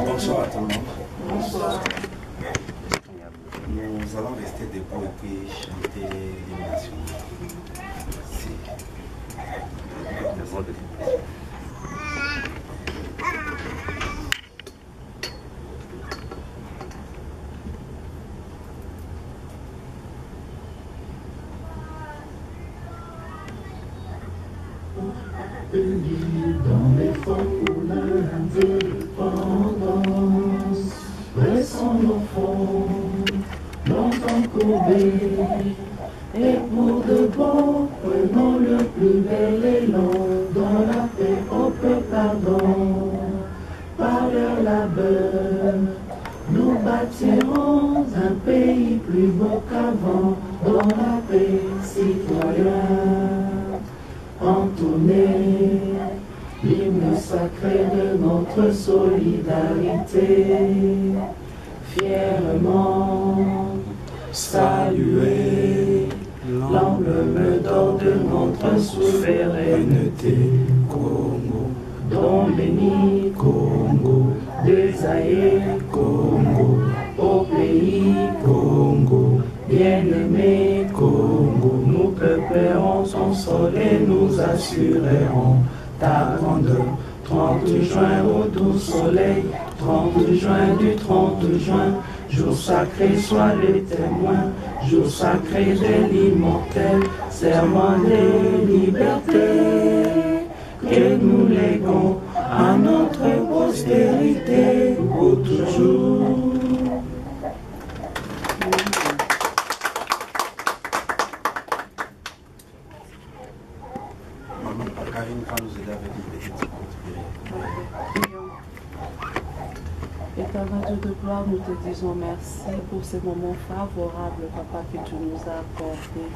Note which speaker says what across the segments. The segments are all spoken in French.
Speaker 1: Bonsoir à tout le monde. Bonsoir. Nous allons rester debout et puis chanter l'hymne national.
Speaker 2: Unis dans l'effort pour l'indépendance, pressons nos fonds, longtemps courbés, et pour de bon, prenons le plus bel élan, dans la paix on peut pardon, par leur labeur, nous bâtirons un pays plus beau qu'avant, dans la paix citoyenne. Entonner l'hymne sacré de notre solidarité, fièrement saluer l'emblème d'or de notre souveraineté. Congo, don béni, Congo, désaillé, Congo, au pays, Congo, bien-aimé, Congo, nous peuplerons son sol et nous assurerons ta grandeur. 30 juin au doux soleil, 30 juin du 30 juin, jour sacré soit le témoin, jour sacré de l'immortel, serment de liberté, que nous léguons à notre postérité pour toujours.
Speaker 1: Karine va nous aider avec une petite
Speaker 3: Éternel Dieu de gloire, nous te disons merci pour ces moments favorables, Papa, que tu nous as accordés.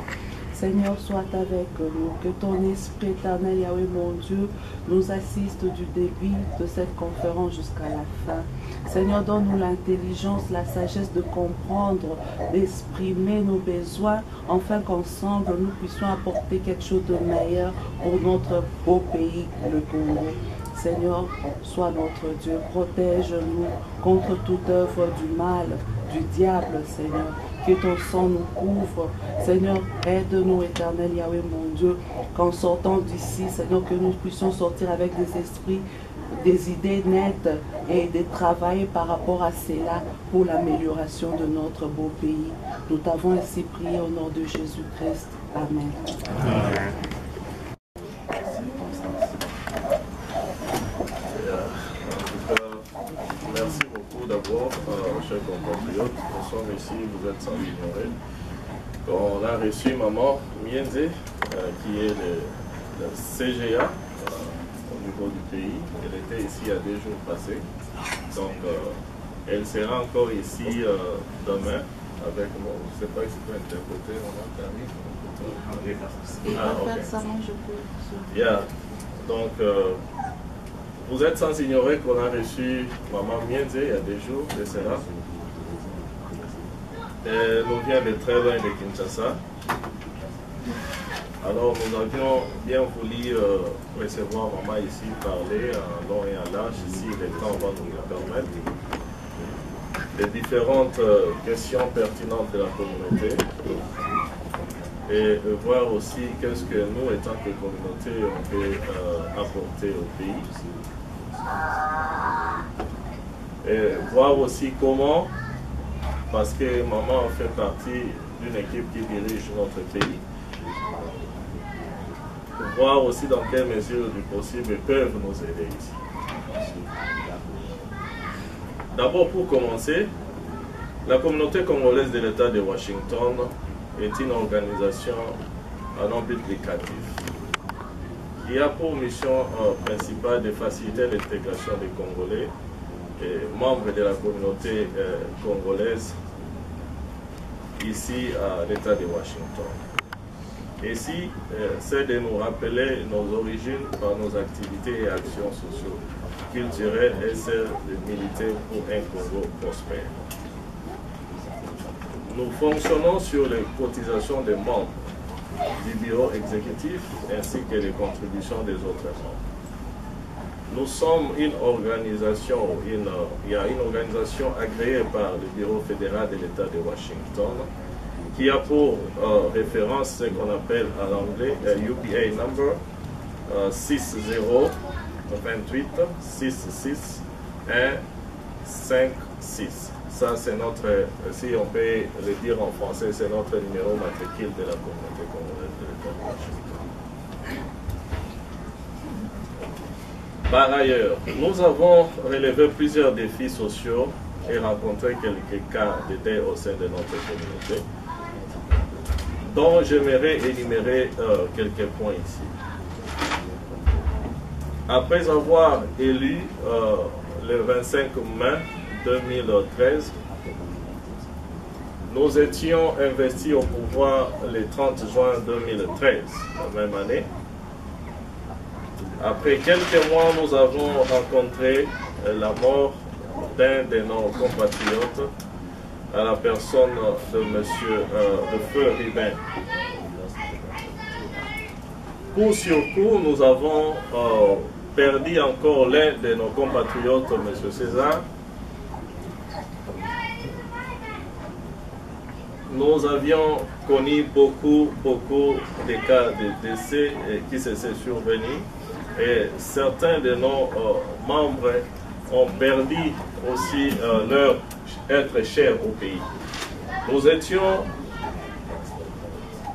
Speaker 3: Seigneur, sois avec nous, que ton esprit éternel, Yahweh mon Dieu, nous assiste du début de cette conférence jusqu'à la fin. Seigneur, donne-nous l'intelligence, la sagesse de comprendre, d'exprimer nos besoins, afin qu'ensemble nous puissions apporter quelque chose de meilleur pour notre beau pays, le Congo. Seigneur, sois notre Dieu, protège-nous contre toute œuvre du mal, du diable, Seigneur. Que ton sang nous couvre. Seigneur, aide-nous, éternel Yahweh, mon Dieu, qu'en sortant d'ici, Seigneur, que nous puissions sortir avec des esprits, des idées nettes et de travailler par rapport à cela pour l'amélioration de notre beau pays. Nous t'avons ainsi prié au nom de Jésus-Christ. Amen. Amen.
Speaker 4: Merci beaucoup d'abord, chers compatriotes. Nous sommes ici, vous êtes sans ignorer. On a reçu Maman Mienze, qui est le CGA au niveau du pays. Elle était ici il y a 2 jours passés. Donc, elle sera encore ici demain avec moi. Je ne sais pas si tu peux interpréter, Maman Karine. Yeah. Donc, vous êtes sans ignorer qu'on a reçu Maman Mienze il y a 2 jours de cela. Elle nous vient de très loin de Kinshasa. Alors nous avions bien voulu recevoir Maman ici, parler en long et en large, si le temps va nous le permettre, des différentes questions pertinentes de la communauté. Et voir aussi qu'est-ce que nous, étant que communauté, on peut apporter au pays. Et voir aussi comment, parce que Maman fait partie d'une équipe qui dirige notre pays, voir aussi dans quelle mesure du possible peuvent nous aider ici. D'abord, pour commencer, La communauté congolaise de l'État de Washington est une organisation à non but lucratif qui a pour mission principale de faciliter l'intégration des Congolais et membres de la communauté congolaise ici à l'État de Washington. Ici, c'est de nous rappeler nos origines par nos activités et actions sociales, culturelles et celles de militer pour un Congo prospère. Nous fonctionnons sur les cotisations des membres du bureau exécutif ainsi que les contributions des autres membres. Nous sommes une organisation, il y a une organisation agréée par le bureau fédéral de l'État de Washington qui a pour référence ce qu'on appelle en anglais UPA number 6028 66 156. Ça, c'est notre, si on peut le dire en français, c'est notre numéro matricule de la communauté congolaise de l'État de Washington. Par ailleurs, nous avons relevé plusieurs défis sociaux et rencontré quelques cas d'aide au sein de notre communauté, dont j'aimerais énumérer quelques points ici. Après avoir élu le 25 mai 2013, nous étions investis au pouvoir le 30 juin 2013, la même année. Après quelques mois, nous avons rencontré la mort d'un de nos compatriotes, à la personne de de Feu Ribin. Coup sur coup, nous avons perdu encore l'un de nos compatriotes, M. César. Nous avions connu beaucoup de cas de décès qui se sont survenus et certains de nos membres ont perdu aussi leur être cher au pays. Nous étions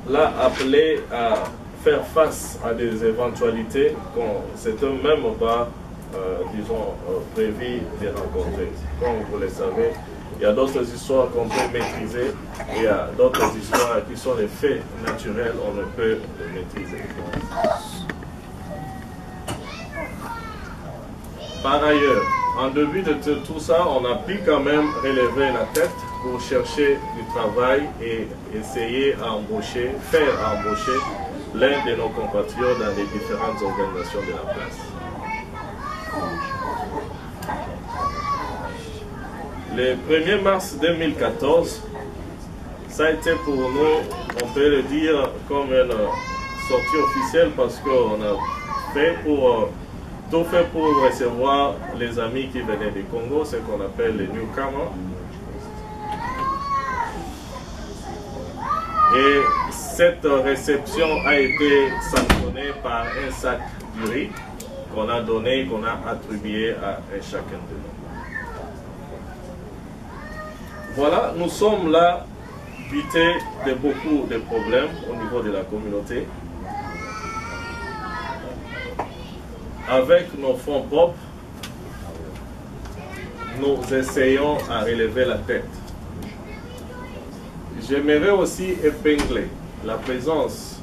Speaker 4: là appelés à faire face à des éventualités qu'on ne s'était même pas, disons, prévu de rencontrer. Comme vous le savez, il y a d'autres histoires qu'on peut maîtriser et il y a d'autres histoires qui sont les faits naturels, on ne peut les maîtriser. Par ailleurs, en début de tout ça, on a pu quand même relever la tête pour chercher du travail et essayer à embaucher, faire embaucher l'un de nos compatriotes dans les différentes organisations de la place. Le 1er mars 2014, ça a été pour nous, on peut le dire, comme une sortie officielle parce qu'on a fait tout fait pour recevoir les amis qui venaient du Congo, ce qu'on appelle les newcomers. Et cette réception a été sanctionnée par un sac de riz qu'on a donné, qu'on a attribué à chacun de nous. Voilà, nous sommes là, butés de beaucoup de problèmes au niveau de la communauté. Avec nos fonds propres, nous essayons à relever la tête. J'aimerais aussi épingler la présence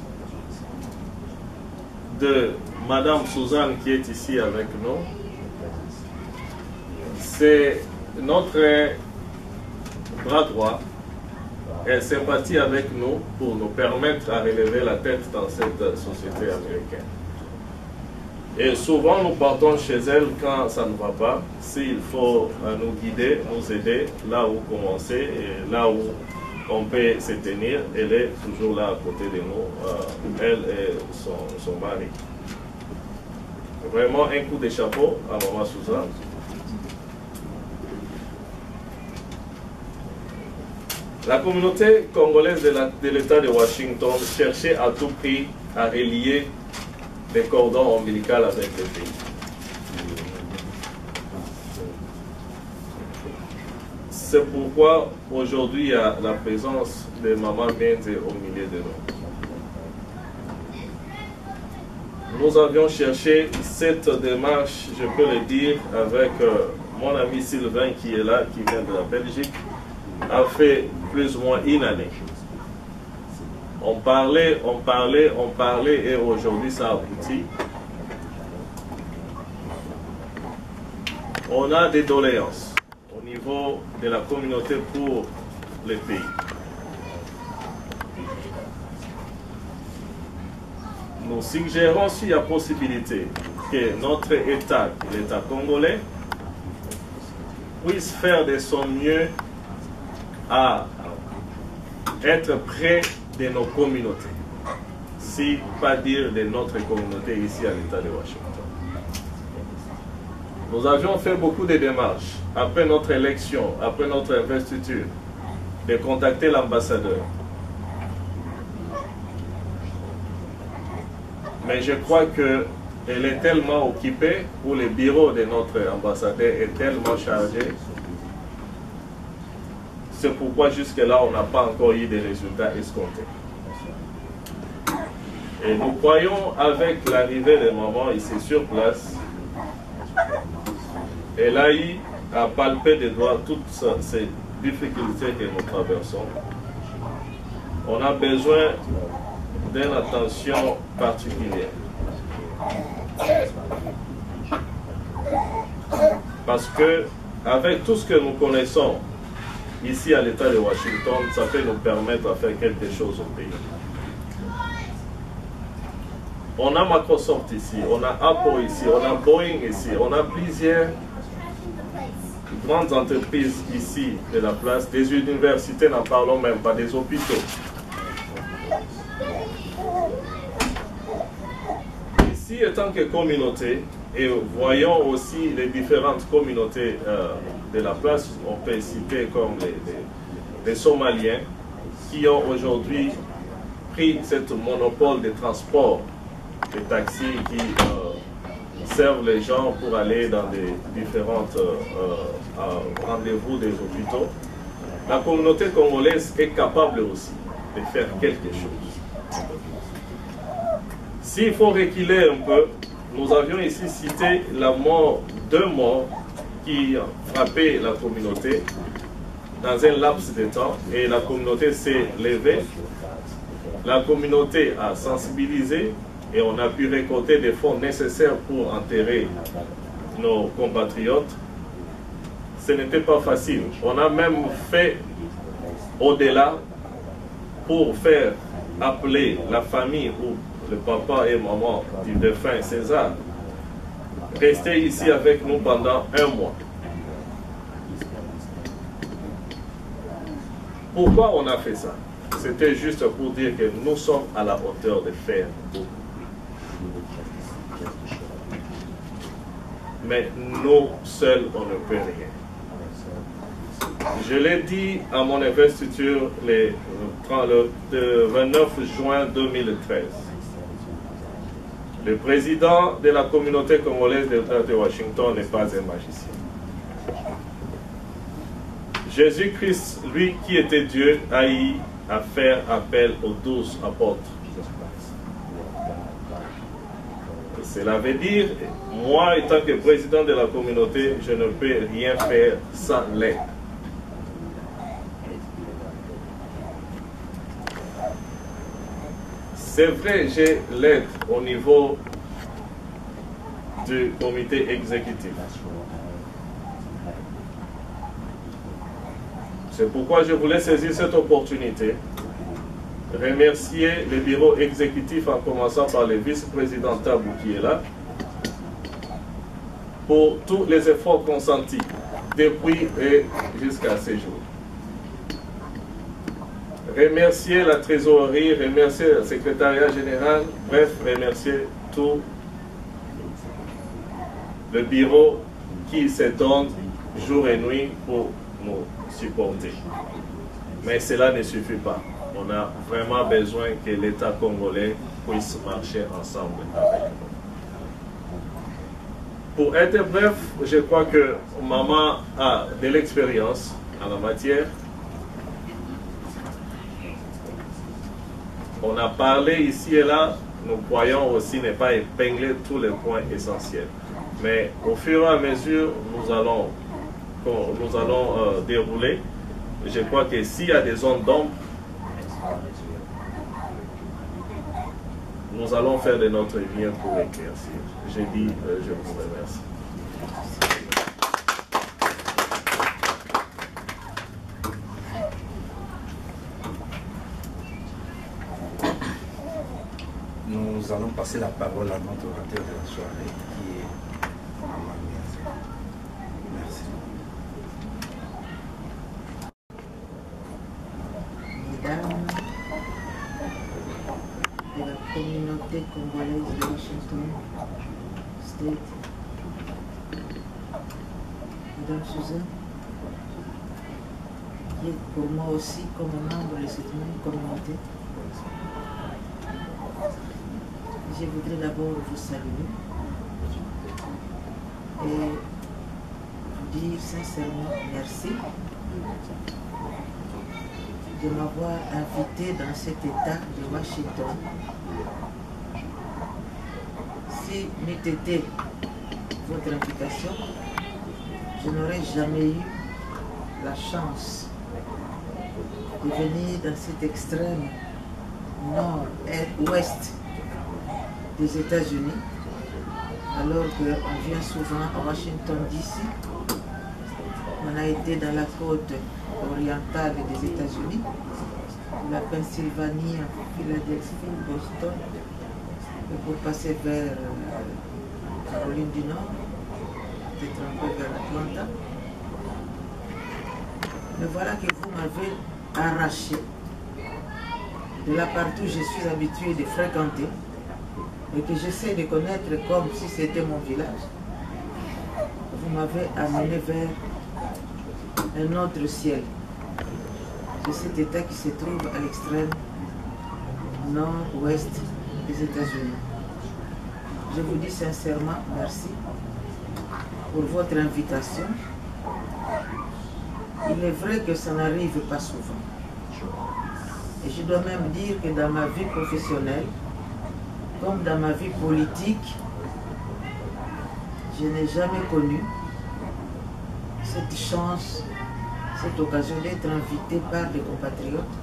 Speaker 4: de Madame Suzanne qui est ici avec nous. C'est notre bras droit. Elle sympathie avec nous pour nous permettre à relever la tête dans cette société américaine. Et souvent, nous partons chez elle quand ça ne va pas. S'il faut nous guider, nous aider, là où commencer et là où on peut se tenir, elle est toujours là à côté de nous, elle et son mari. Vraiment un coup de chapeau à Maman Suzanne. La communauté congolaise de l'État de Washington cherchait à tout prix à relier des cordons ombilicaux avec le pays. C'est pourquoi aujourd'hui il y a la présence de Maman Mienze au milieu de nous. Nous avions cherché cette démarche, je peux le dire, avec mon ami Sylvain qui est là, qui vient de la Belgique, a fait plus ou moins une année. On parlait et aujourd'hui ça aboutit. On a des doléances au niveau de la communauté pour le pays. Nous suggérons s'il y a possibilité que notre État, l'État congolais, puisse faire de son mieux à être près de nos communautés, si pas dire de notre communauté ici à l'État de Washington. Nous avions fait beaucoup de démarches après notre élection, après notre investiture, de contacter l'ambassadeur. Mais je crois qu'elle est tellement occupée, ou le bureau de notre ambassadeur est tellement chargé. C'est pourquoi jusque-là, on n'a pas encore eu des résultats escomptés. Et nous croyons, avec l'arrivée de maman ici sur place, elle a eu à palper des doigts toutes ces difficultés que nous traversons. On a besoin d'une attention particulière. Parce que, avec tout ce que nous connaissons ici à l'État de Washington, ça peut nous permettre de faire quelque chose au pays. On a Microsoft ici, on a Apple ici, on a Boeing ici, on a plusieurs grandes entreprises ici de la place, des universités, n'en parlons même pas, des hôpitaux. Ici, étant que communauté, et voyons aussi les différentes communautés de la place, on peut citer comme les Somaliens, qui ont aujourd'hui pris ce monopole de transport, des taxis qui servent les gens pour aller dans des différentes rendez-vous des hôpitaux. La communauté congolaise est capable aussi de faire quelque chose. S'il faut reculer un peu, nous avions ici cité la mort, 2 morts qui frappaient la communauté dans un laps de temps, et la communauté s'est levée, la communauté a sensibilisé et on a pu récolter des fonds nécessaires pour enterrer nos compatriotes. Ce n'était pas facile. On a même fait au-delà pour faire appeler la famille ou le papa et maman du défunt César, rester ici avec nous pendant 1 mois. Pourquoi on a fait ça? C'était juste pour dire que nous sommes à la hauteur de faire beaucoup. Mais nous seuls, on ne peut rien. Je l'ai dit à mon investiture le 29 juin 2013. Le président de la communauté congolaise de l'État de Washington n'est pas un magicien. Jésus-Christ, lui qui était Dieu, a eu à faire appel aux 12 apôtres. Cela veut dire, moi, étant que président de la communauté, je ne peux rien faire sans l'aide. C'est vrai, j'ai l'aide au niveau du comité exécutif. C'est pourquoi je voulais saisir cette opportunité, remercier le bureau exécutif en commençant par le vice-président Tabou qui est là, pour tous les efforts consentis depuis et jusqu'à ce jour. Remercier la trésorerie, remercier le secrétariat général, bref, remercier tout le bureau qui se donne jour et nuit pour nous supporter. Mais cela ne suffit pas. On a vraiment besoin que l'État congolais puisse marcher ensemble avec nous. Pour être bref, je crois que maman a de l'expérience en la matière. On a parlé ici et là, nous croyons aussi ne pas épingler tous les points essentiels. Mais au fur et à mesure, nous allons dérouler Je crois que s'il y a des zones d'ombre, nous allons faire de notre bien pour éclaircir. Je dis, je vous remercie.
Speaker 1: Nous allons passer la parole à notre orateur de la soirée, qui est Maman Mienze. Merci.
Speaker 5: Mesdames de la communauté congolaise de Washington State, Madame Suzanne, qui est pour moi aussi comme membre de cette même communauté, je voudrais d'abord vous saluer et vous dire sincèrement merci de m'avoir invité dans cet état de Washington. Si n'était été votre invitation, je n'aurais jamais eu la chance de venir dans cet extrême nord-ouest des États-Unis, alors qu'on vient souvent à Washington DC. On a été dans la côte orientale des États-Unis, la Pennsylvanie, Philadelphie, Boston, et pour passer vers Caroline du Nord, peut-être un peu vers Atlanta. Mais voilà que vous m'avez arraché de la partie où je suis habitué de fréquenter et que j'essaie de connaître comme si c'était mon village. Vous m'avez amené vers un autre ciel. C'est cet état qui se trouve à l'extrême nord-ouest des États-Unis. Je vous dis sincèrement merci pour votre invitation. Il est vrai que ça n'arrive pas souvent. Et je dois même dire que dans ma vie professionnelle, comme dans ma vie politique, je n'ai jamais connu cette chance, cette occasion d'être invité par des compatriotes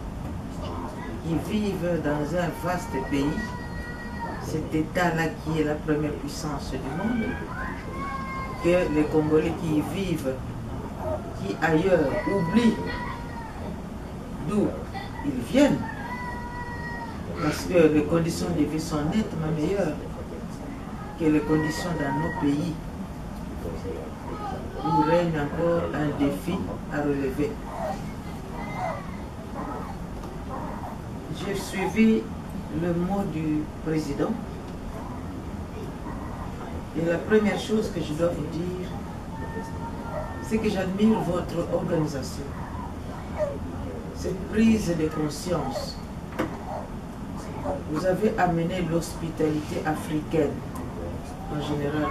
Speaker 5: qui vivent dans un vaste pays, cet État-là qui est la première puissance du monde, que les Congolais qui y vivent, qui ailleurs oublient d'où ils viennent, parce que les conditions de vie sont nettement meilleures que les conditions dans nos pays où règne encore un défi à relever. J'ai suivi le mot du président et la première chose que je dois vous dire, c'est que j'admire votre organisation, cette prise de conscience. Vous avez amené l'hospitalité africaine en général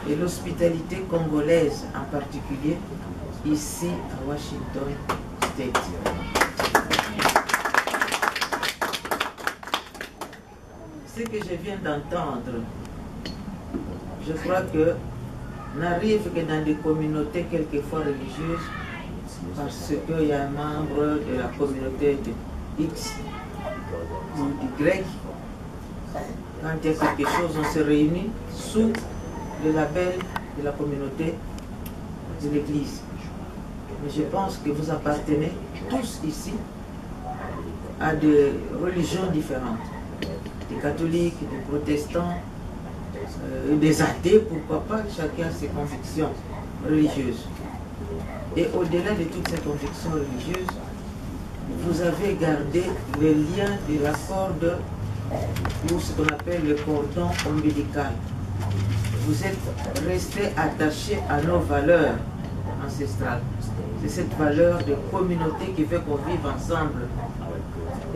Speaker 5: et l'hospitalité congolaise en particulier ici à Washington State. Ce que je viens d'entendre, je crois que n'arrive que dans des communautés quelquefois religieuses parce qu'il y a un membre de la communauté de X ou du grec. Quand il y a quelque chose, on se réunit sous le label de la communauté de l'Église. Mais je pense que vous appartenez tous ici à des religions différentes. Des catholiques, des protestants, des athées, pourquoi pas, chacun a ses convictions religieuses. Et au-delà de toutes ces convictions religieuses, vous avez gardé le lien de la corde, ou ce qu'on appelle le cordon ombilical. Vous êtes resté attaché à nos valeurs ancestrales. C'est cette valeur de communauté qui fait qu'on vive ensemble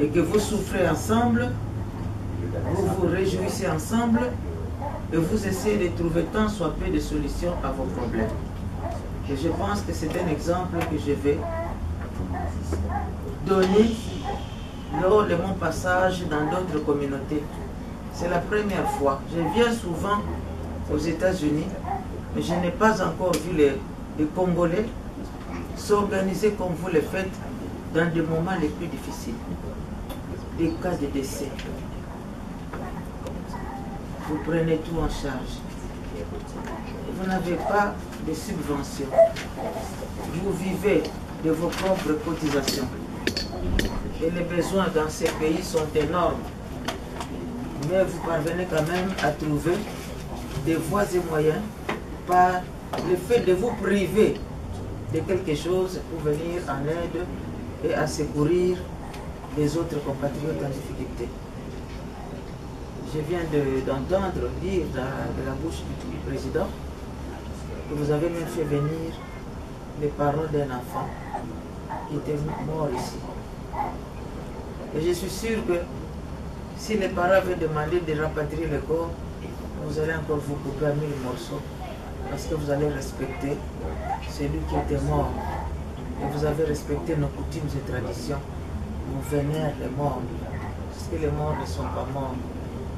Speaker 5: et que vous souffrez ensemble, vous vous réjouissez ensemble et vous essayez de trouver tant soit peu de solutions à vos problèmes. Et je pense que c'est un exemple que je vais donner lors de mon passage dans d'autres communautés. C'est la première fois. Je viens souvent aux États-Unis, mais je n'ai pas encore vu les Congolais s'organiser comme vous le faites dans des moments les plus difficiles, des cas de décès. Vous prenez tout en charge. Vous n'avez pas de subventions. Vous vivez de vos propres cotisations. Et les besoins dans ces pays sont énormes. Mais vous parvenez quand même à trouver des voies et moyens par le fait de vous priver de quelque chose pour venir en aide et à secourir les autres compatriotes en difficulté. Je viens d'entendre dire de la bouche du président que vous avez même fait venir les parents d'un enfant qui était mort ici. Et je suis sûr que si les parents avaient demandé de rapatrier le corps, vous allez encore vous couper à 1000 morceaux parce que vous allez respecter celui qui était mort. Et vous avez respecté nos coutumes et traditions. Vous vénérez les morts parce que les morts ne sont pas morts.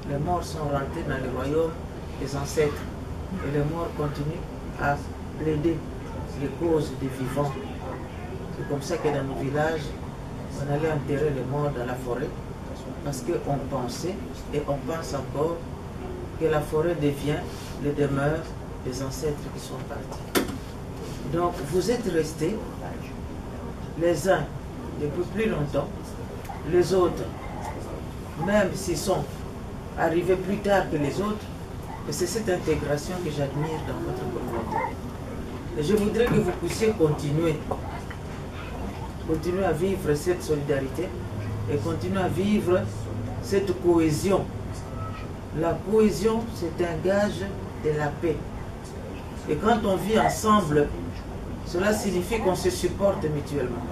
Speaker 5: Les morts sont rentrés dans le royaume des ancêtres et les morts continuent à plaider les causes des vivants. C'est comme ça que dans nos villages, on allait enterrer les morts dans la forêt parce qu'on pensait et on pense encore que la forêt devient les demeures des ancêtres qui sont partis. Donc vous êtes restés, les uns depuis plus longtemps, les autres, même s'ils sont arrivés plus tard que les autres, et c'est cette intégration que j'admire dans votre communauté. Et je voudrais que vous puissiez continuer à vivre cette solidarité et continuer à vivre cette cohésion. La cohésion, c'est un gage de la paix. Et quand on vit ensemble, cela signifie qu'on se supporte mutuellement.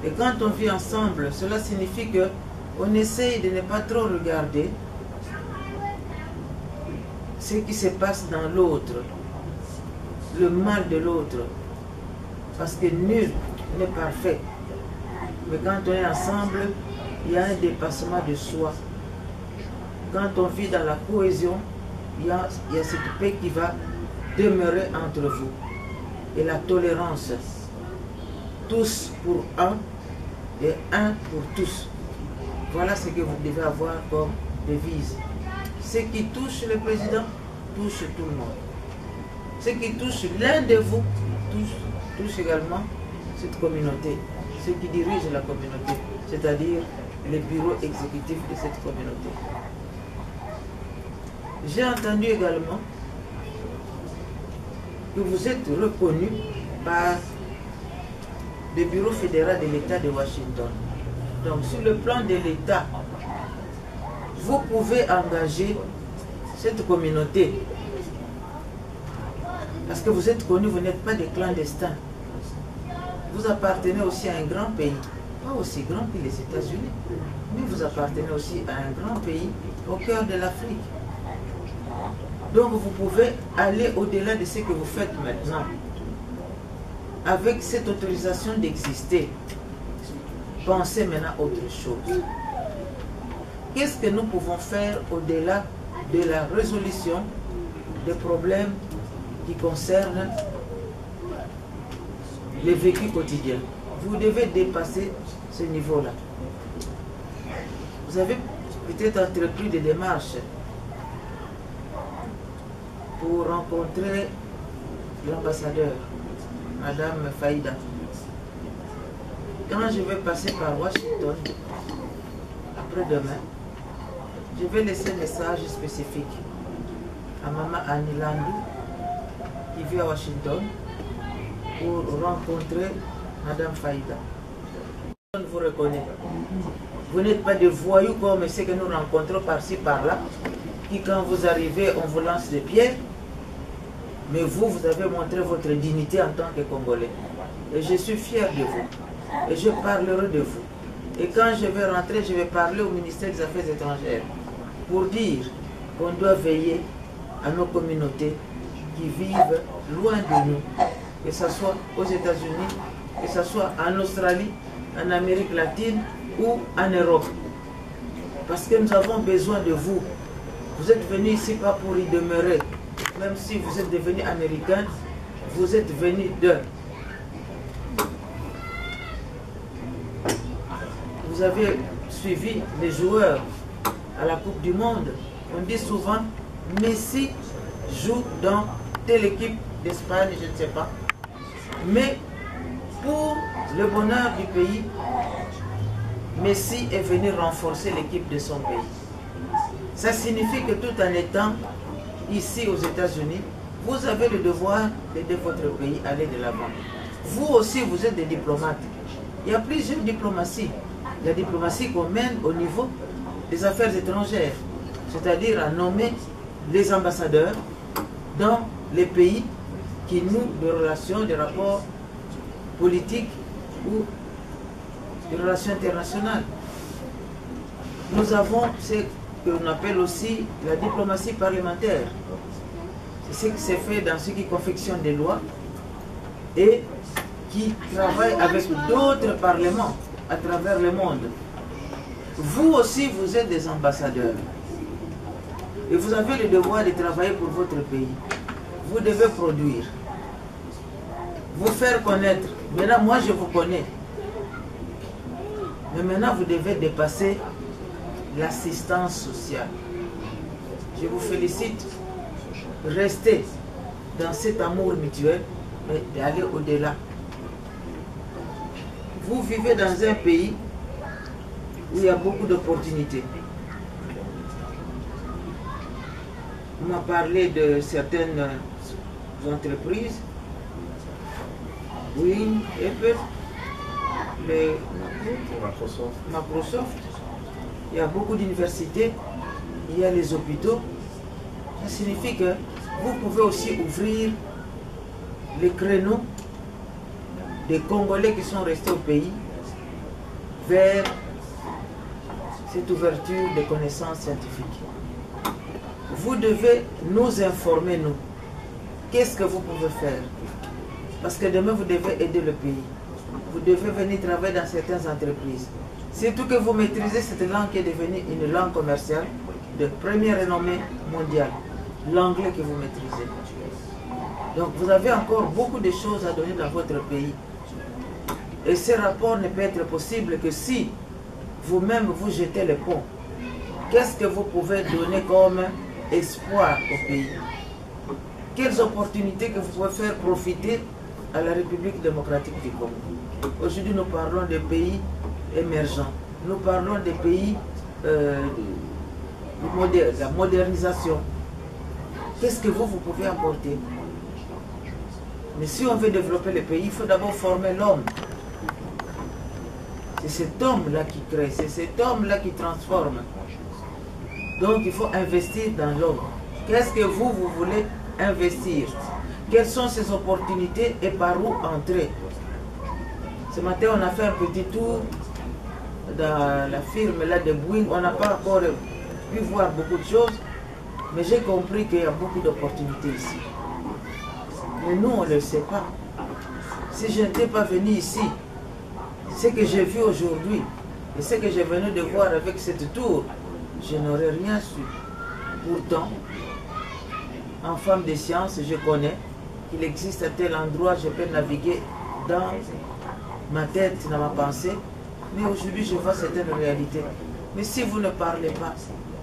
Speaker 5: Et quand on vit ensemble, cela signifie qu'on essaye de ne pas trop regarder ce qui se passe dans l'autre, le mal de l'autre. Parce que nul n'est parfait. Mais quand on est ensemble, il y a un dépassement de soi. Quand on vit dans la cohésion, il y a cette paix qui va demeurer entre vous. Et la tolérance. Tous pour un et un pour tous. Voilà ce que vous devez avoir comme devise. Ce qui touche le président, touche tout le monde. Ce qui touche l'un de vous, touche également cette communauté. Ceux qui dirigent la communauté, c'est-à-dire les bureaux exécutifs de cette communauté. J'ai entendu également que vous êtes reconnu par le bureau fédéral de l'État de Washington. Donc sur le plan de l'État, vous pouvez engager cette communauté. Parce que vous êtes connu, vous n'êtes pas des clandestins. Vous appartenez aussi à un grand pays. Pas aussi grand que les États-Unis, mais vous appartenez aussi à un grand pays au cœur de l'Afrique. Donc vous pouvez aller au-delà de ce que vous faites maintenant. Avec cette autorisation d'exister, pensez maintenant à autre chose. Qu'est-ce que nous pouvons faire au-delà de la résolution des problèmes qui concernent les vécus quotidiens? Vous devez dépasser ce niveau-là. Vous avez peut-être entrepris des démarches pour rencontrer l'ambassadeur, Madame Faïda. Quand je vais passer par Washington, après-demain, je vais laisser un message spécifique à Maman Annie Landou, qui vit à Washington, pour rencontrer Madame Faïda. On vous reconnaît. Vous n'êtes pas des voyous comme ceux que nous rencontrons par-ci, par-là, qui quand vous arrivez, on vous lance des pierres. Mais vous, vous avez montré votre dignité en tant que Congolais. Et je suis fier de vous. Et je parlerai de vous. Et quand je vais rentrer, je vais parler au ministère des Affaires étrangères pour dire qu'on doit veiller à nos communautés qui vivent loin de nous. Que ce soit aux États-Unis, que ce soit en Australie, en Amérique latine ou en Europe. Parce que nous avons besoin de vous. Vous êtes venus ici pas pour y demeurer. Même si vous êtes devenus américains, vous êtes venus d'eux. vous avez suivi les joueurs à la Coupe du Monde. On dit souvent, Messi joue dans telle équipe d'Espagne, je ne sais pas. Mais pour le bonheur du pays, Messi est venu renforcer l'équipe de son pays. Ça signifie que tout en étant ici aux États-Unis, vous avez le devoir d'aider votre pays à aller de l'avant. Vous aussi, vous êtes des diplomates. Il y a plusieurs diplomaties. La diplomatie qu'on mène au niveau des affaires étrangères, c'est-à-dire à nommer les ambassadeurs dans les pays qui nouent des relations, des rapports politiques ou des relations internationales. Nous avons ce qu'on appelle aussi la diplomatie parlementaire. C'est ce qui s'est fait dans ceux qui confectionnent des lois et qui travaillent avec d'autres parlements à travers le monde. Vous aussi, vous êtes des ambassadeurs. Et vous avez le devoir de travailler pour votre pays. Vous devez produire. Vous faire connaître. Maintenant, moi, je vous connais. Mais maintenant, vous devez dépasser l'assistance sociale. Je vous félicite. Restez dans cet amour mutuel, mais d'aller au-delà. Vous vivez dans un pays où il y a beaucoup d'opportunités. On m'a parlé de certaines entreprises, Win, Apple, Microsoft. Il y a beaucoup d'universités, il y a les hôpitaux. Ça signifie que vous pouvez aussi ouvrir les créneaux des Congolais qui sont restés au pays vers cette ouverture des connaissances scientifiques. Vous devez nous informer, nous. Qu'est-ce que vous pouvez faire? Parce que demain, vous devez aider le pays. Vous devez venir travailler dans certaines entreprises. Surtout que vous maîtrisez cette langue qui est devenue une langue commerciale de première renommée mondiale. L'anglais que vous maîtrisez. Donc vous avez encore beaucoup de choses à donner dans votre pays. Et ce rapport ne peut être possible que si vous-même vous jetez le pont. Qu'est-ce que vous pouvez donner comme espoir au pays? Quelles opportunités que vous pouvez faire profiter à la République démocratique du Congo? Aujourd'hui, nous parlons des pays émergents. Nous parlons des pays de la modernisation. Qu'est-ce que vous pouvez apporter? Mais si on veut développer le pays, il faut d'abord former l'homme. C'est cet homme-là qui crée, c'est cet homme-là qui transforme. Donc il faut investir dans l'homme. Qu'est-ce que vous voulez investir? Quelles sont ces opportunités et par où entrer? Ce matin, on a fait un petit tour dans la firme là de Bouygues. On n'a pas encore pu voir beaucoup de choses, mais j'ai compris qu'il y a beaucoup d'opportunités ici. Mais nous, on ne le sait pas. Si je n'étais pas venu ici, ce que j'ai vu aujourd'hui et ce que j'ai venu de voir avec cette tour, je n'aurais rien su. Pourtant, en femme de science, je connais qu'il existe à tel endroit, je peux naviguer dans ma tête, dans ma pensée. Mais aujourd'hui, je vois certaines réalités. Mais si vous ne parlez pas,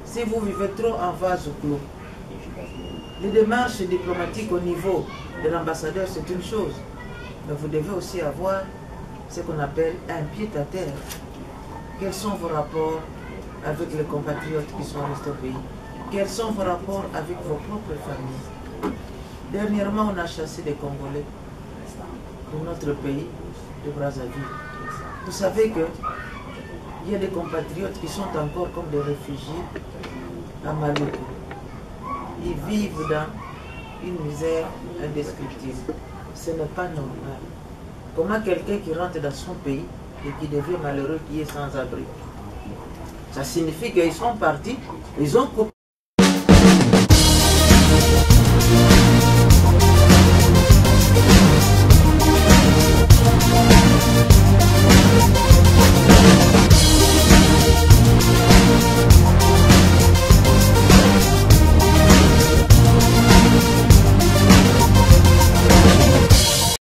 Speaker 5: si vous vivez trop en vase clos, les démarches diplomatiques au niveau de l'ambassadeur, c'est une chose. Mais vous devez aussi avoir ce qu'on appelle un pied à terre. Quels sont vos rapports avec les compatriotes qui sont restés au pays? Quels sont vos rapports avec vos propres familles? Dernièrement, on a chassé des Congolais pour notre pays de Brazzaville. Vous savez qu'il y a des compatriotes qui sont encore comme des réfugiés à Maluku. Ils vivent dans une misère indescriptible. Ce n'est pas normal. Comment quelqu'un qui rentre dans son pays et qui devient malheureux, qui est sans abri? Ça signifie qu'ils sont partis, ils ont coupé